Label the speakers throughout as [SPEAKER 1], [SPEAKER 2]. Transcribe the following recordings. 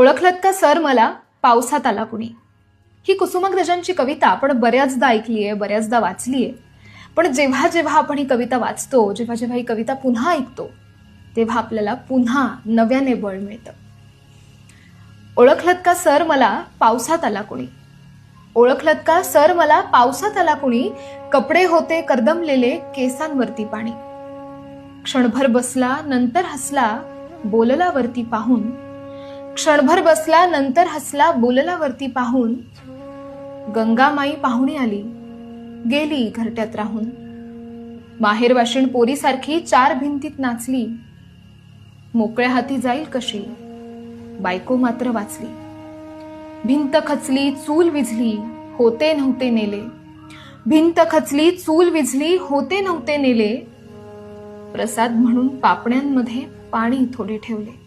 [SPEAKER 1] ओळखलत का सर मला, पावसात आला कुणी. ही कुसुमाग्रजांची कविता आपण बऱ्याचदा ऐकली आहे, बऱ्याचदा वाचली आहे. पण जेव्हा जेव्हा आपण ही कविता वाचतो, जेव्हा जेव्हा ही कविता पुन्हा ऐकतो, तेव्हा आपल्याला पुन्हा नव्याने बळ मिळतं. ओळखलत का सर मला, पावसात आला कुणी. ओळखलत का सर मला, पावसात आला कुणी. कपडे होते कर्दमलेले, केसांवरती पाणी. क्षणभर बसला नंतर हसला, बोलला वरती पाहून. क्षणभर बसला नंतर हसला, बोलला वरती पाहून. गंगामाई पाहुणी आली, गेली घरट्यात राहून. माहेर वाशिण पोरीसारखी चार भिंतीत नाचली. मोकळ्या हाती जाईल कशी, बायको मात्र वाचली. भिंत खचली चूल विझली, होते नव्हते नेले. भिंत खचली चूल विझली, होते नव्हते नेले. प्रसाद म्हणून पापण्यांमध्ये पाणी थोडे ठेवले.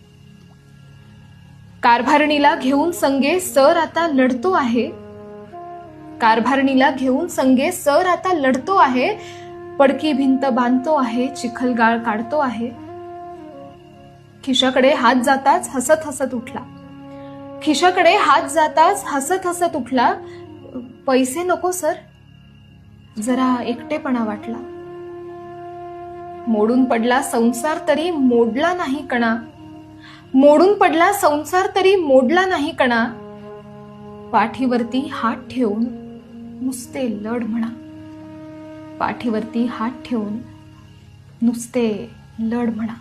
[SPEAKER 1] कारभारणीला घेऊन संगे सर आता लढतो आहे. कारभारणीला घेऊन संगे सर आता लढतो आहे. पडकी भिंत बांधतो आहे, चिखलगाळ काढतो आहे. खिशाकडे हात जाताच हसत हसत उठला. खिशाकडे हात जाताच हसत हसत उठला. पैसे नको सर, जरा एकटेपणा वाटला. मोडून पडला संसार तरी मोडला नाही कणा. मोडून पडला संसार तरी मोडला नाही कणा. पाठीवरती हात ठेवून नुसते लढ म्हणा. पाठीवरती हात ठेवून नुसते लढ म्हणा.